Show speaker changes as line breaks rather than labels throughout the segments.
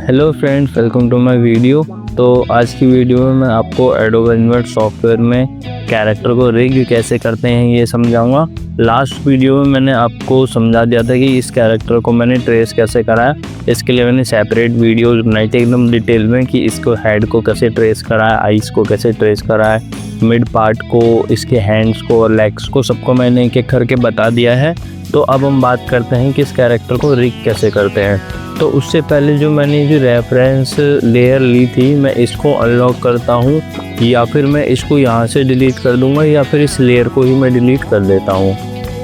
Hello friends, welcome to my video. तो आज की वीडियो में मैं आपको एडोब इन्वेंट सॉफ्टवेयर में कैरेक्टर को रिग कैसे करते हैं ये समझाऊंगा। लास्ट वीडियो में मैंने आपको समझा दिया था कि इस कैरेक्टर को मैंने ट्रेस कैसे करा है। इसके लिए मैंने सेपरेट वीडियो बनाई थी एकदम डिटेल में कि इसको हेड को कैसे ट्रेस करा है, आइज़ को कैसे ट्रेस करा है, मिड पार्ट को, इसके हैंड्स को और लेग्स को, सबको मैंने एक एक करके बता दिया है। तो अब हम बात करते हैं कि इस कैरेक्टर को रिग कैसे करते हैं। तो उससे पहले जो मैंने जो रेफरेंस लेयर ली थी, मैं इसको अनलॉक करता हूँ या फिर मैं इसको यहाँ से डिलीट कर दूँगा या फिर इस लेयर को ही मैं डिलीट कर देता हूँ।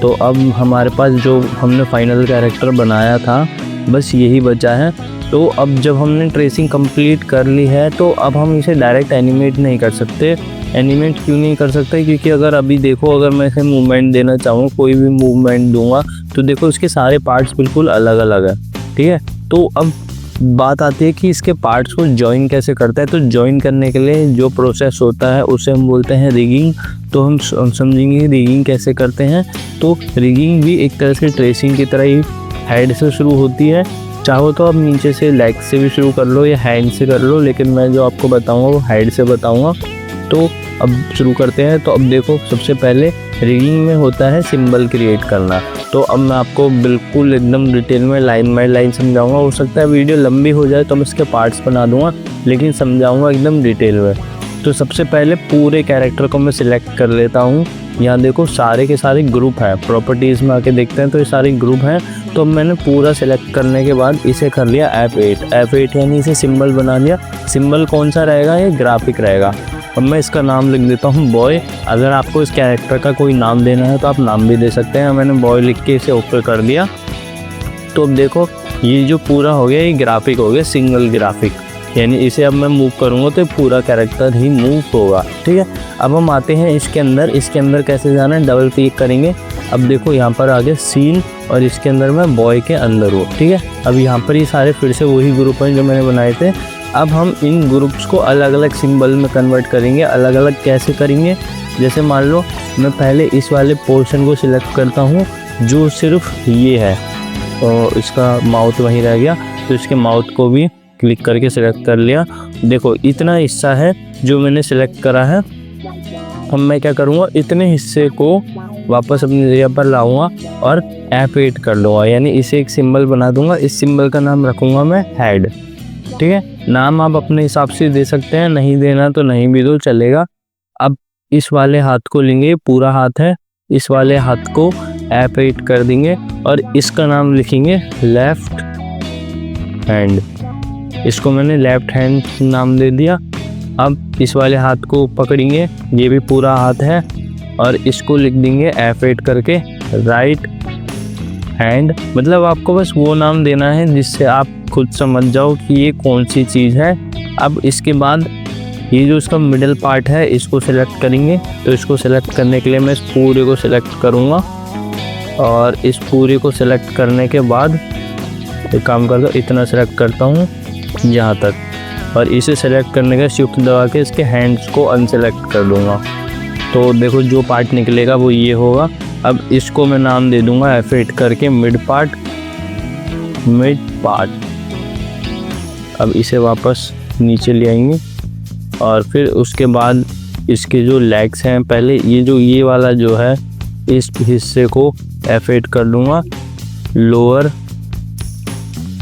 तो अब हमारे पास जो हमने फाइनल कैरेक्टर बनाया था बस यही बचा है। तो अब जब हमने ट्रेसिंग कंप्लीट कर ली है तो अब हम इसे डायरेक्ट एनिमेट नहीं कर सकते। एनिमेट क्यों नहीं कर सकते? क्योंकि अगर अभी देखो, अगर मैं इसे मूवमेंट देना चाहूँ, कोई भी मूवमेंट दूंगा तो देखो इसके सारे पार्ट्स बिल्कुल अलग अलग है, ठीक है। तो अब बात आती है कि इसके पार्ट्स को जॉइन कैसे करता है। तो जॉइन करने के लिए जो प्रोसेस होता है उसे हम बोलते हैं रिगिंग। तो हम समझेंगे रिगिंग कैसे करते हैं। तो रिगिंग भी एक तरह से ट्रेसिंग की तरह ही हेड से शुरू होती है। चाहो तो आप नीचे से लेग से भी शुरू कर लो या हैंड से कर लो, लेकिन मैं जो आपको बताऊंगा वो हेड से बताऊंगा। तो अब शुरू करते हैं। तो अब देखो, सबसे पहले रिगिंग में होता है सिंबल क्रिएट करना। तो अब मैं आपको बिल्कुल एकदम डिटेल में लाइन बाय लाइन समझाऊंगा। हो सकता है वीडियो लंबी हो जाए तो मैं इसके पार्ट्स बना दूंगा, लेकिन समझाऊंगा एकदम डिटेल में। तो सबसे पहले पूरे कैरेक्टर को मैं सिलेक्ट कर लेता हूँ। यहाँ देखो सारे के सारे ग्रुप हैं, प्रॉपर्टीज़ में आके देखते हैं तो ये सारे ग्रुप हैं। तो अब मैंने पूरा सिलेक्ट करने के बाद इसे कर लिया F8 यानी इसे सिंबल बना लिया। सिंबल कौन सा रहेगा? ये ग्राफिक रहेगा। अब मैं इसका नाम लिख देता हूँ बॉय। अगर आपको इस कैरेक्टर का कोई नाम देना है तो आप नाम भी दे सकते हैं। मैंने बॉय लिख के इसे ओके कर दिया। तो अब देखो ये जो पूरा हो गया, ये ग्राफिक हो गया, सिंगल ग्राफिक, यानी इसे अब मैं मूव करूँगा तो पूरा कैरेक्टर ही मूव होगा, ठीक है। अब हम आते हैं इसके अंदर। इसके अंदर कैसे जाना है? डबल क्लिक करेंगे। अब देखो यहाँ पर आ गया सीन और इसके अंदर मैं बॉय के अंदर हूँ, ठीक है। अब यहाँ पर ये सारे फिर से वही ग्रुप हैं जो मैंने बनाए थे। अब हम इन ग्रुप्स को अलग अलग सिंबल में कन्वर्ट करेंगे। अलग अलग कैसे करेंगे? जैसे मान लो मैं पहले इस वाले पोर्शन को सिलेक्ट करता हूँ जो सिर्फ ये है, तो इसका माउथ वहीं रह गया, तो इसके माउथ को भी क्लिक करके सिलेक्ट कर लिया। देखो इतना हिस्सा है जो मैंने सिलेक्ट करा है। अब मैं क्या करूँगा, इतने हिस्से को वापस अपनी जगह पर लाऊंगा और F8 कर लूँगा, यानी इसे एक सिंबल बना दूंगा। इस सिंबल का नाम रखूँगा मैं हेड, ठीक है। नाम आप अपने हिसाब से दे सकते हैं, नहीं देना तो नहीं भी दो, चलेगा। अब इस वाले हाथ को लेंगे, पूरा हाथ है, इस वाले हाथ को F8 कर देंगे और इसका नाम लिखेंगे लेफ्ट हैंड। इसको मैंने लेफ्ट हैंड नाम दे दिया। अब इस वाले हाथ को पकड़ेंगे, ये भी पूरा हाथ है, और इसको लिख देंगे F8 करके राइट हैंड। मतलब आपको बस वो नाम देना है जिससे आप खुद समझ जाओ कि ये कौन सी चीज़ है। अब इसके बाद ये जो इसका मिडिल पार्ट है इसको सिलेक्ट करेंगे। तो इसको सिलेक्ट करने के लिए मैं इस पूरे को सिलेक्ट करूँगा और इस पूरे को सिलेक्ट करने के बाद एक काम करता हूँ, इतना सिलेक्ट करता हूँ यहाँ तक, और इसे सिलेक्ट करने का शिफ्ट दबा के इसके हैंड्स को अनसेलेक्ट कर दूँगा। तो देखो जो पार्ट निकलेगा वो ये होगा। अब इसको मैं नाम दे दूँगा F8 करके मिड पार्ट। अब इसे वापस नीचे ले आएंगे और फिर उसके बाद इसके जो लेग्स हैं, पहले ये वाला जो है इस हिस्से को F8 कर दूँगा लोअर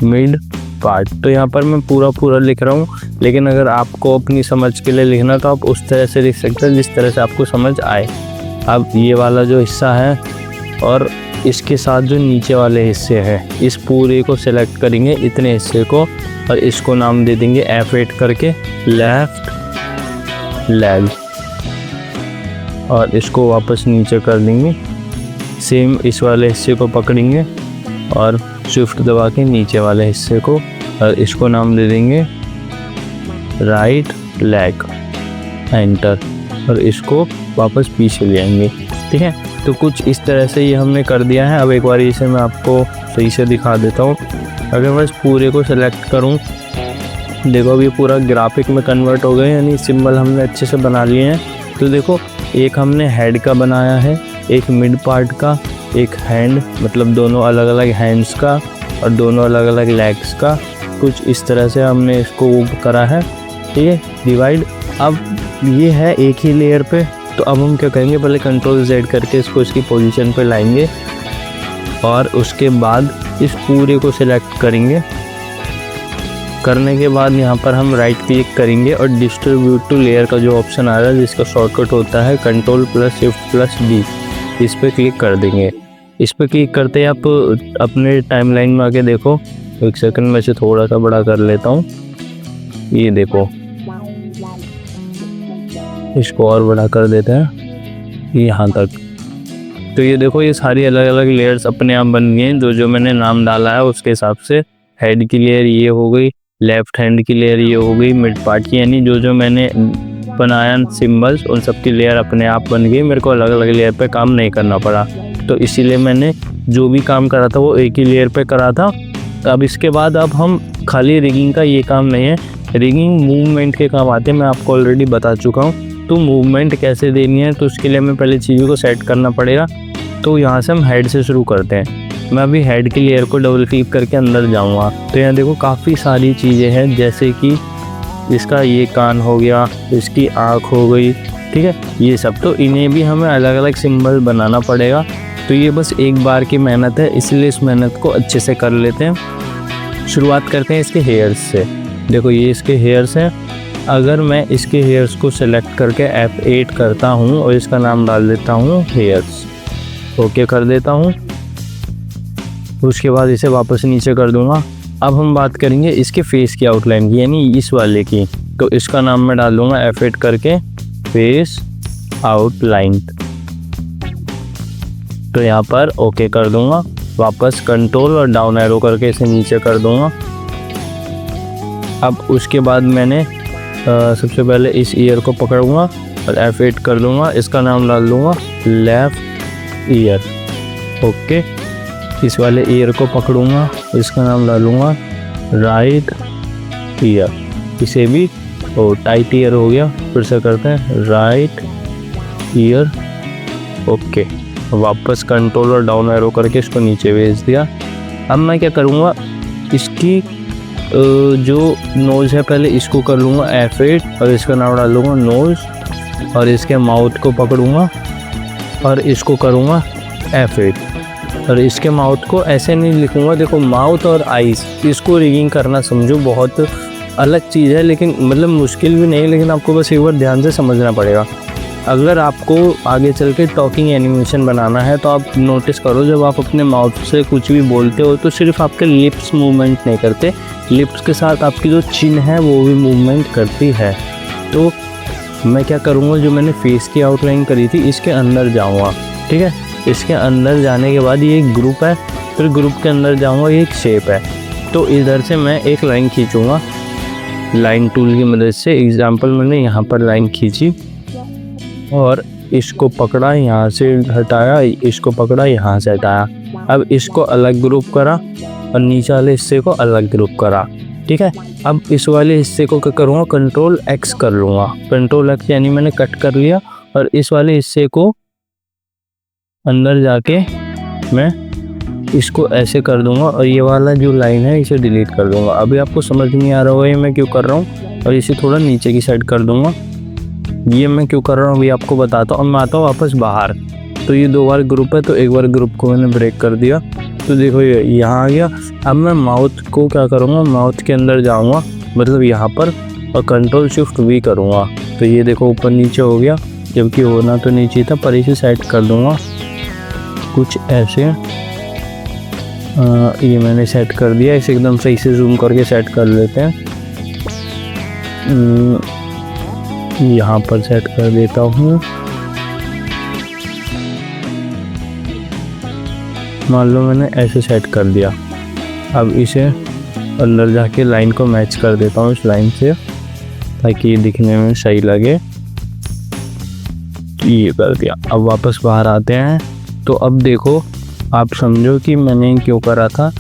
मिड पार्ट। तो यहाँ पर मैं पूरा लिख रहा हूँ, लेकिन अगर आपको अपनी समझ के लिए लिखना तो आप उस तरह से लिख सकते हैं जिस तरह से आपको समझ आए। अब ये वाला जो हिस्सा है और इसके साथ जो नीचे वाले हिस्से हैं, इस पूरे को सिलेक्ट करेंगे, इतने हिस्से को, और इसको नाम दे देंगे F8 करके लेफ्ट लेग, और इसको वापस नीचे कर देंगे। सेम इस वाले हिस्से को पकड़ेंगे और शिफ्ट दबा के नीचे वाले हिस्से को, और इसको नाम दे देंगे राइट लेग, एंटर, और इसको वापस पीछे ले आएंगे, ठीक है। तो कुछ इस तरह से ये हमने कर दिया है। अब एक बार इसे मैं आपको सही से दिखा देता हूँ। अगर मैं इस पूरे को सेलेक्ट करूँ, देखो अब ये पूरा ग्राफिक में कन्वर्ट हो गए, यानी सिंबल हमने अच्छे से बना लिए हैं। तो देखो एक हमने हेड का बनाया है, एक मिड पार्ट का, एक हैंड, मतलब दोनों अलग अलग हैंड्स का, और दोनों अलग अलग लेग्स का, कुछ इस तरह से हमने इसको करा है, ठीक है, डिवाइड। अब ये है एक ही लेयर पे, तो अब हम क्या करेंगे, पहले Ctrl Z करके इसको इसकी पोजीशन पे लाएंगे और उसके बाद इस पूरे को सिलेक्ट करेंगे। करने के बाद यहाँ पर हम राइट क्लिक करेंगे और डिस्ट्रीब्यूट टू लेयर का जो ऑप्शन आ रहा है जिसका शॉर्टकट होता है Ctrl+Shift+D, इस पर क्लिक कर देंगे। इस पर क्लिक करते ही आप अपने टाइमलाइन में आके देखो, एक सेकंड में से थोड़ा सा बड़ा कर लेता हूँ, ये देखो, इसको और बड़ा कर देते हैं यहाँ तक। तो ये देखो, ये सारी अलग अलग लेयर्स अपने आप बन गई हैं, जो मैंने नाम डाला है उसके हिसाब से। हेड की लेयर ये हो गई, लेफ्ट हैंड की लेयर ये हो गई, मिड पार्ट की, यानी जो मैंने बनाया सिंबल्स उन सब की लेयर अपने आप बन गई। मेरे को अलग अलग लेयर पे काम नहीं करना पड़ा, तो इसीलिए मैंने जो भी काम करा था वो एक ही लेयर पे करा था। अब इसके बाद अब हम खाली रिगिंग का ये काम नहीं है, रिगिंग मूवमेंट के काम आते हैं, मैं आपको ऑलरेडी बता चुका हूँ। तो मूवमेंट कैसे देनी है, तो उसके लिए हमें पहले चीज़ों को सेट करना पड़ेगा। तो यहाँ से हम हेड से शुरू करते हैं। मैं अभी हेड की लेयर को डबल क्लिक करके अंदर जाऊँगा, तो यहाँ देखो काफ़ी सारी चीज़ें हैं, जैसे कि इसका ये कान हो गया, इसकी आँख हो गई, ठीक है, ये सब। तो इन्हें भी हमें अलग अलग सिंबल बनाना पड़ेगा। तो ये बस एक बार की मेहनत है, इसलिए इस मेहनत को अच्छे से कर लेते हैं। शुरुआत करते हैं इसके हेयर्स से। देखो ये इसके हेयर्स हैं। अगर मैं इसके हेयर्स को सेलेक्ट करके F8 करता हूँ और इसका नाम डाल देता हूँ हेयर्स, ओके कर देता हूँ, उसके बाद इसे वापस नीचे कर दूँगा। अब हम बात करेंगे इसके फेस की आउटलाइन की, यानी इस वाले की। तो इसका नाम मैं डाल दूँगा F8 करके फेस आउटलाइन। तो यहाँ पर ओके कर दूँगा, वापस कंट्रोल और डाउन एरो करके इसे नीचे कर दूँगा। अब उसके बाद मैंने सबसे पहले इस ईयर को पकड़ूंगा और F8 कर दूंगा, इसका नाम डाल दूंगा लेफ्ट ईयर, ओके। इस वाले ईयर को पकड़ूंगा, इसका नाम डालूंगा राइट ईयर, इसे भी टाइट ईयर हो गया, फिर से करते हैं राइट ईयर, ओके। वापस कंट्रोल और डाउन एरो करके इसको नीचे भेज दिया। अब मैं क्या करूँगा, इसकी जो नोज़ है पहले इसको कर लूँगा F8 और इसका नाम डाल लूँगा नोज़, और इसके माउथ को पकड़ूँगा और इसको करूँगा F8। और इसके माउथ को ऐसे नहीं लिखूँगा, देखो माउथ और आइज़, इसको रिगिंग करना समझो बहुत अलग चीज़ है, लेकिन मतलब मुश्किल भी नहीं, लेकिन आपको बस एक बार ध्यान से समझना पड़ेगा। अगर आपको आगे चल के टॉकिंग एनिमेशन बनाना है तो आप नोटिस करो, जब आप अपने माउथ से कुछ भी बोलते हो तो सिर्फ आपके लिप्स मूवमेंट नहीं करते, लिप्स के साथ आपकी जो चिन है वो भी मूवमेंट करती है। तो मैं क्या करूँगा, जो मैंने फेस की आउटलाइन करी थी इसके अंदर जाऊँगा, ठीक है। इसके अंदर जाने के बाद ये एक ग्रुप है, फिर ग्रुप के अंदर जाऊँगा, ये एक शेप है। तो इधर से मैं एक लाइन खींचूँगा लाइन टूल की मदद से। एग्जाम्पल मैंने यहाँ पर लाइन खींची और इसको पकड़ा, यहाँ से हटाया, इसको पकड़ा, यहाँ से हटाया। अब इसको अलग ग्रुप करा और नीचे वाले हिस्से को अलग ग्रुप करा, ठीक है। अब इस वाले हिस्से को क्या करूँगा, Ctrl X कर लूँगा, Ctrl X यानी मैंने कट कर लिया, और इस वाले हिस्से को अंदर जाके मैं इसको ऐसे कर दूँगा और ये वाला जो लाइन है इसे डिलीट कर दूँगा। अभी आपको समझ नहीं आ रहा होगा ये मैं क्यों कर रहा हूँ, और इसे थोड़ा नीचे की साइड कर दूँगा। ये मैं क्यों कर रहा हूँ अभी आपको बताता हूँ। मैं आता हूँ वापस बाहर, तो ये 2 बार ग्रुप है, तो एक बार ग्रुप को मैंने ब्रेक कर दिया, तो देखो ये यहाँ आ गया। अब मैं माउथ को क्या करूँगा, माउथ के अंदर जाऊँगा, मतलब यहाँ पर, और Ctrl Shift V करूँगा, तो ये देखो ऊपर नीचे हो गया, जबकि होना तो नीचे था, पर इसे सेट कर दूँगा कुछ ऐसे। ये मैंने सेट कर दिया, इसे एकदम सही से जूम करके सेट कर लेते हैं। यहाँ पर सेट कर देता हूँ, मान लो मैंने ऐसे सेट कर दिया। अब इसे अंदर जाके लाइन को मैच कर देता हूँ इस लाइन से, ताकि ये दिखने में सही लगे। ये कर दिया। अब वापस बाहर आते हैं, तो अब देखो आप समझो कि मैंने क्यों करा था।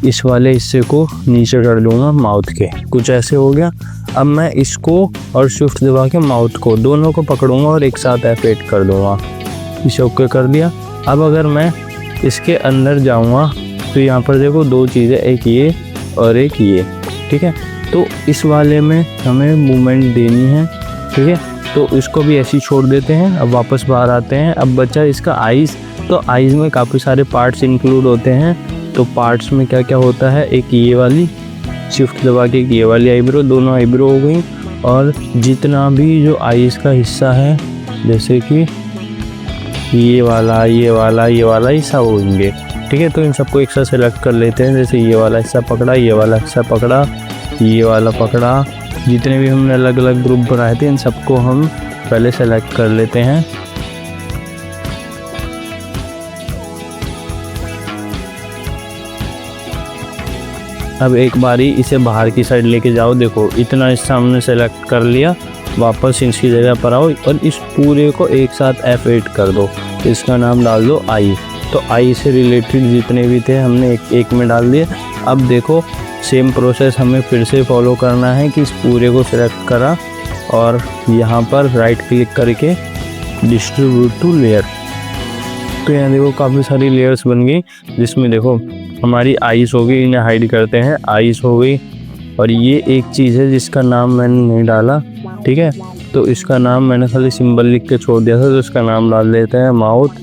इस वाले हिस्से को नीचे कर लूँगा माउथ के, कुछ ऐसे हो गया। अब मैं इसको और शिफ्ट दबा के माउथ को दोनों को पकड़ूंगा और एक साथ F8 कर दूँगा, इसे ओके कर दिया। अब अगर मैं इसके अंदर जाऊँगा तो यहाँ पर देखो 2 चीज़ें, एक ये और एक ये, ठीक है। तो इस वाले में हमें मूवमेंट देनी है, ठीक है। तो इसको भी ऐसे ही छोड़ देते हैं। अब वापस बाहर आते हैं। अब बचा इसका आइज़। तो आइज़ में काफ़ी सारे पार्ट्स इंक्लूड होते हैं। तो पार्ट्स में क्या क्या होता है, एक ये वाली, शिफ्ट दबा के ये वाली आईब्रो, दोनों आईब्रो हो गई। और जितना भी जो आइज़ का हिस्सा है, जैसे कि ये वाला, ये वाला, ये वाला, ये सब होंगे, ठीक है। तो इन सबको एक साथ सेलेक्ट कर लेते हैं। जैसे ये वाला हिस्सा पकड़ा, ये वाला हिस्सा पकड़ा, ये वाला पकड़ा, जितने भी हमने अलग अलग ग्रुप बनाए थे इन सबको हम पहले सेलेक्ट कर लेते हैं। अब एक बारी इसे बाहर की साइड लेके जाओ। देखो इतना हिस्सा हमने सेलेक्ट कर लिया। वापस इसकी जगह पर आओ और इस पूरे को एक साथ F8 कर दो। इसका नाम डाल दो आई। तो आई से रिलेटेड जितने भी थे हमने एक में डाल दिए। अब देखो सेम प्रोसेस हमें फिर से फॉलो करना है कि इस पूरे को सिलेक्ट करा और यहाँ पर राइट क्लिक करके डिस्ट्रीब्यूट टू लेयर। तो यहाँ देखो काफ़ी सारी लेयर्स बन गई, जिसमें देखो हमारी आइस हो गई, इन्हें हाइड करते हैं, आइस हो गई। और ये एक चीज़ है जिसका नाम मैंने नहीं डाला, ठीक है। तो इसका नाम मैंने खाली सिंबल लिख के छोड़ दिया था, तो इसका नाम डाल देते हैं माउथ,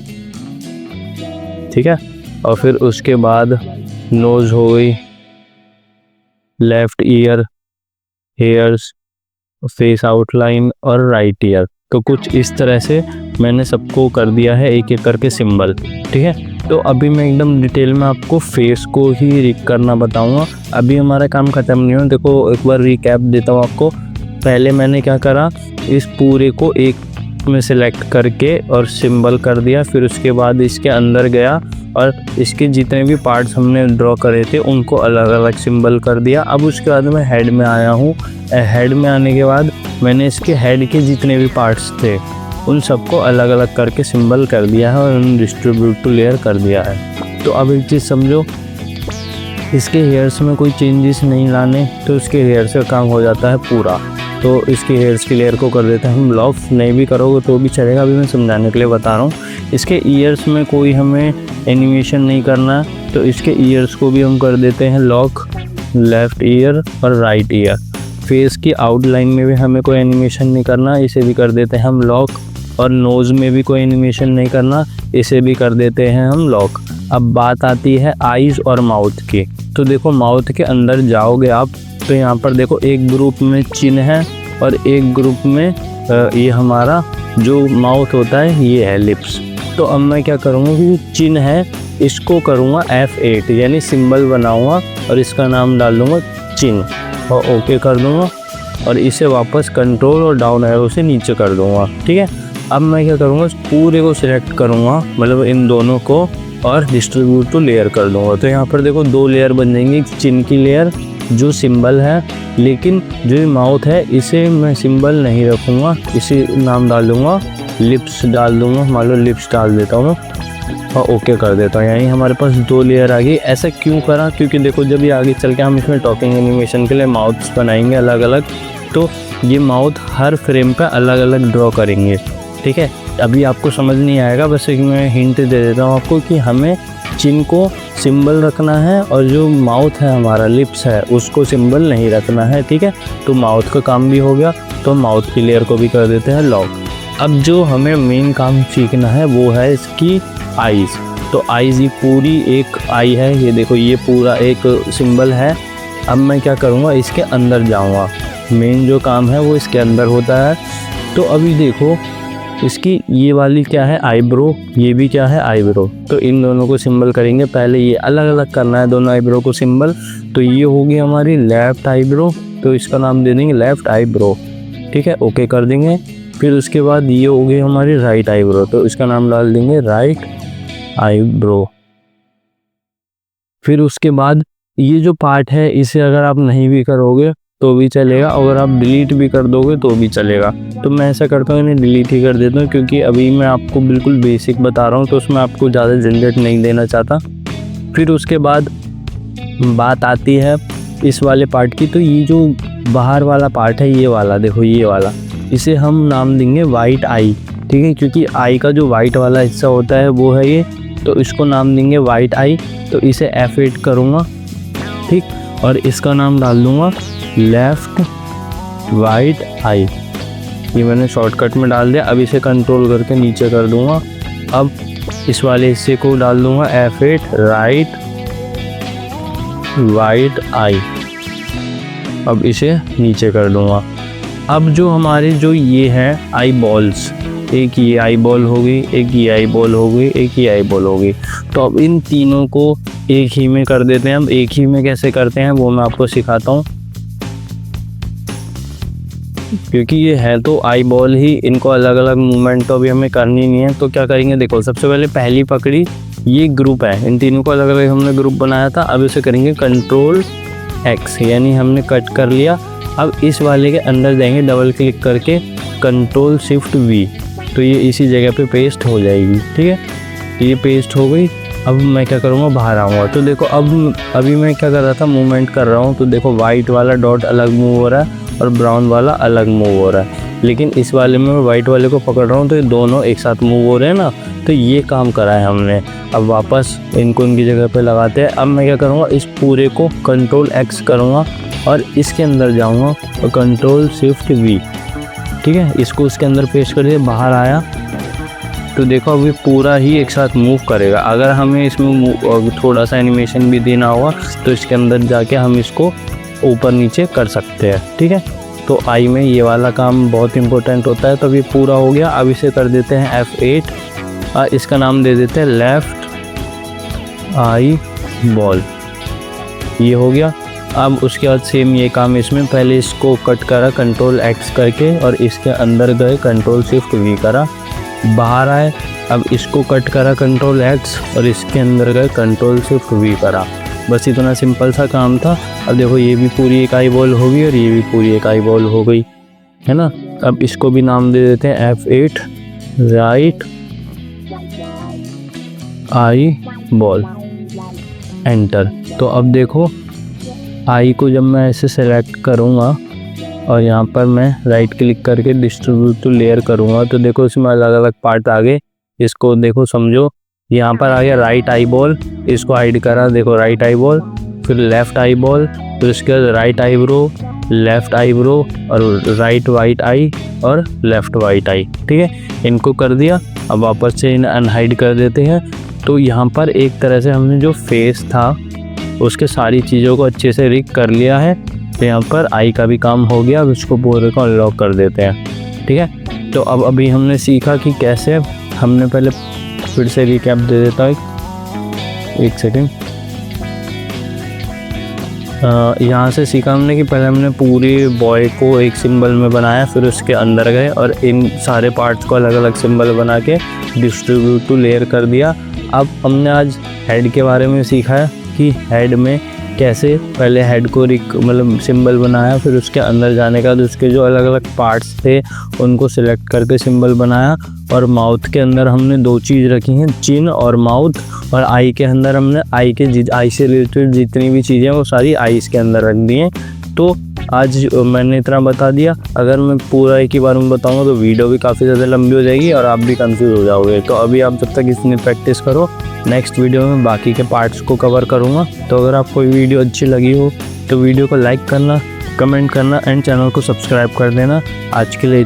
ठीक है। और फिर उसके बाद नोज़ हो गई, left ear, hairs, face outline और राइट ईयर। तो कुछ इस तरह से मैंने सबको कर दिया है एक एक करके सिंबल, ठीक है। तो अभी मैं एकदम डिटेल में आपको फेस को ही रिक करना बताऊंगा। अभी हमारा काम ख़त्म नहीं हो। देखो एक बार रिकैप देता हूँ आपको। पहले मैंने क्या करा, इस पूरे को एक में सेलेक्ट करके और सिंबल कर दिया। फिर उसके बाद इसके अंदर गया और इसके जितने भी पार्ट्स हमने ड्रॉ करे थे उनको अलग अलग सिंबल कर दिया। अब उसके बाद मैं हेड में आया हूँ। हेड में आने के बाद मैंने इसके हेड के जितने भी पार्ट्स थे उन सबको अलग अलग करके सिंबल कर दिया है और उन डिस्ट्रीब्यूट टू लेयर कर दिया है। तो अब एक चीज़ समझो, इसके हेयर्स में कोई चेंजेस नहीं लाने, तो इसके हेयर्स का काम हो जाता है पूरा। तो इसके हेयर्स की लेयर को कर देते हैं हम लॉक। नहीं भी करोगे तो भी चलेगा, अभी मैं समझाने के लिए बता रहा हूँ। इसके ईयर्स में कोई हमें एनिमेशन नहीं करना, तो इसके ईयर्स को भी हम कर देते हैं लॉक, लेफ़्ट ईयर और राइट ईयर। फेस की आउटलाइन में भी हमें कोई एनिमेशन नहीं करना, इसे भी कर देते हैं हम लॉक। और नोज़ में भी कोई एनिमेशन नहीं करना, इसे भी कर देते हैं हम लॉक। अब बात आती है आइज़ और माउथ की। तो देखो माउथ के अंदर जाओगे आप, तो यहाँ पर देखो एक ग्रुप में चिन है और एक ग्रुप में ये हमारा जो माउथ होता है ये है लिप्स। तो अब मैं क्या करूँगा कि चिन है इसको करूँगा F8 यानी सिंबल बनाऊँगा और इसका नाम डाल दूँगा चिन और ओके कर दूँगा। और इसे वापस कंट्रोल और डाउन एरो से नीचे कर दूँगा, ठीक है। अब मैं क्या करूँगा, पूरे को सिलेक्ट करूँगा, मतलब इन दोनों को, और डिस्ट्रीब्यूट टू लेयर कर दूँगा। तो यहाँ पर देखो दो लेयर बन जाएंगी, एक चिन की लेयर जो सिंबल है, लेकिन जो माउथ है इसे मैं सिंबल नहीं रखूँगा, इसे नाम डाल दूँगा लिप्स डाल दूँगा। मान लो लिप्स डाल देता हूँ और ओके कर देता हूँ। यानी हमारे पास दो लेयर आ गई। ऐसा क्यों करा, क्योंकि देखो जब ये आगे चल के हम इसमें टॉकिंग एनिमेशन के लिए माउथ्स बनाएंगे अलग अलग, तो ये माउथ हर फ्रेम पे अलग अलग ड्रॉ करेंगे, ठीक है। अभी आपको समझ नहीं आएगा, बस एक मैं हिंट दे देता हूँ आपको कि हमें चिन को सिंबल रखना है और जो माउथ है हमारा लिप्स है उसको सिंबल नहीं रखना है, ठीक है। तो माउथ का काम भी हो गया, तो माउथ की लेयर को भी कर देते हैं लॉक। अब जो हमें मेन काम सीखना है वो है इसकी आइज़। तो आइज़ ये पूरी एक आई है, ये देखो ये पूरा एक सिंबल है। अब मैं क्या करूँगा, इसके अंदर जाऊँगा। मेन जो काम है वो इसके अंदर होता है। तो अभी देखो इसकी ये वाली क्या है, आईब्रो, ये भी क्या है, आईब्रो। तो इन दोनों को सिंबल करेंगे। पहले ये अलग अलग करना है दोनों आईब्रो को सिंबल। तो ये होगी हमारी लेफ़्ट आईब्रो, तो इसका नाम दे देंगे लेफ़्ट आईब्रो, ठीक है, ओके कर देंगे। फिर उसके बाद ये हो गई हमारी राइट आईब्रो, तो इसका नाम डाल देंगे राइट आईब्रो। फिर उसके बाद ये जो पार्ट है इसे अगर आप नहीं भी करोगे तो भी चलेगा, अगर आप डिलीट भी कर दोगे तो भी चलेगा। तो मैं ऐसा करता हूँ इन्हें डिलीट ही कर देता हूँ, क्योंकि अभी मैं आपको बिल्कुल बेसिक बता रहा हूँ, तो उसमें आपको ज़्यादा झंझट नहीं देना चाहता। फिर उसके बाद बात आती है इस वाले पार्ट की। तो ये जो बाहर वाला पार्ट है, ये वाला देखो, ये वाला, इसे हम नाम देंगे वाइट आई, ठीक है, क्योंकि आई का जो वाइट वाला हिस्सा होता है वो है ये। तो इसको नाम देंगे वाइट आई। तो इसे F8 करूँगा, ठीक। और इसका नाम डाल दूँगा लेफ़्ट वाइट आई। ये मैंने शॉर्टकट में डाल दिया। अब इसे कंट्रोल करके नीचे कर दूँगा। अब इस वाले हिस्से को डाल दूँगा F8 राइट वाइट आई। अब इसे नीचे कर दूँगा। अब जो हमारे जो ये है आई बॉल्स, एक ये आई बॉल हो गई, एक ये आई बॉल हो गई, एक ये आई बॉल हो गई, तो अब इन तीनों को एक ही में कर देते हैं। अब एक ही में कैसे करते हैं वो मैं आपको सिखाता हूँ, क्योंकि ये है तो आई बॉल ही, इनको अलग अलग मूवमेंट तो अभी हमें करनी नहीं है। तो क्या करेंगे, देखो सबसे पहले पहली पकड़ी, ये ग्रुप है, इन तीनों को अलग अलग हमने ग्रुप बनाया था। अब इसे करेंगे कंट्रोल X, यानी हमने कट कर लिया। अब इस वाले के अंदर जाएंगे डबल क्लिक करके कंट्रोल शिफ्ट V, तो ये इसी जगह पे पेस्ट हो जाएगी। ठीक है, ये पेस्ट हो गई। अब मैं क्या करूँगा, बाहर आऊँगा। तो देखो अब अभी मैं क्या कर रहा था, मूवमेंट कर रहा हूँ, तो देखो वाइट वाला डॉट अलग मूव हो रहा है और ब्राउन वाला अलग मूव हो रहा है। लेकिन इस वाले में मैं वाइट वाले को पकड़ रहा हूँ तो ये दोनों एक साथ मूव हो रहे हैं ना, तो ये काम करा है हमने। अब वापस इनको इनकी जगह पे लगाते हैं। अब मैं क्या करूँगा, इस पूरे को कंट्रोल X करूँगा और इसके अंदर जाऊँगा और कंट्रोल शिफ्ट V। ठीक है, इसको इसके अंदर पेस्ट कर दिया, बाहर आया तो देखो अभी पूरा ही एक साथ मूव करेगा। अगर हमें इसमें थोड़ा सा एनिमेशन भी देना होगा तो इसके अंदर जाके हम इसको ऊपर नीचे कर सकते हैं। ठीक है, तो आई में ये वाला काम बहुत इंपॉर्टेंट होता है। तो अभी पूरा हो गया। अब इसे कर देते हैं F8, इसका नाम दे देते हैं लेफ़्ट आई बॉल। ये हो गया। अब उसके बाद सेम ये काम इसमें, पहले इसको कट करा कंट्रोल X करके और इसके अंदर गए कंट्रोल शिफ्ट V करा, बाहर आए। अब इसको कट करा कंट्रोल X और इसके अंदर गए कंट्रोल शिफ्ट V करा। बस इतना सिंपल सा काम था। अब देखो ये भी पूरी एक आई बॉल हो गई और ये भी पूरी एक आई बॉल हो गई, है ना। अब इसको भी नाम दे देते हैं F8 right eye ball, enter. तो अब देखो आई को जब मैं ऐसे सेलेक्ट करूँगा और यहाँ पर मैं राइट क्लिक करके डिस्ट्रीब्यूट टू लेयर करूँगा, तो देखो इसमें अलग अलग पार्ट आ गए। इसको देखो समझो, यहाँ पर आ गया राइट आई बॉल, इसको हाइड करा, देखो राइट आई बॉल, फिर लेफ़्ट आई बॉल, फिर उसके बाद राइट आईब्रो, लेफ़्ट आईब्रो और राइट वाइट आई और लेफ़्ट वाइट आई। ठीक है, इनको कर दिया। अब वापस से इन्हें अनहाइड कर देते हैं। तो यहाँ पर एक तरह से हमने जो फेस था उसके सारी चीज़ों को अच्छे से रिग कर लिया है। तो यहाँ पर आई का भी काम हो गया। अब इसको पूरे को अनलॉक कर देते हैं। ठीक है, तो अब अभी हमने सीखा कि कैसे, हमने पहले फिर से रिकैप दे देता है, एक सेकेंड। यहाँ से सीखा हमने कि पहले हमने पूरे बॉय को एक सिंबल में बनाया, फिर उसके अंदर गए और इन सारे पार्ट्स को अलग अलग सिंबल बना के डिस्ट्रीब्यूट टू लेयर कर दिया। अब हमने आज हेड के बारे में सीखा है कि हेड में कैसे पहले हेड को मतलब सिंबल बनाया, फिर उसके अंदर जाने का उसके जो अलग अलग पार्ट्स थे उनको सिलेक्ट करके सिंबल बनाया। और माउथ के अंदर हमने दो चीज़ रखी हैं, चिन और माउथ। और आई के अंदर हमने आई से रिलेटेड जितनी भी चीज़ें वो सारी आईज़ के अंदर रख दी हैं। तो आज मैंने इतना बता दिया। अगर मैं पूरा एक ही बार में बताऊंगा तो वीडियो भी काफ़ी ज़्यादा लंबी हो जाएगी और आप भी कंफ्यूज हो जाओगे। तो अभी आप जब तक इसमें प्रैक्टिस करो, नेक्स्ट वीडियो में बाकी के पार्ट्स को कवर करूँगा। तो अगर आपको वीडियो अच्छी लगी हो तो वीडियो को लाइक करना, कमेंट करना एंड चैनल को सब्सक्राइब कर देना। आज के लिए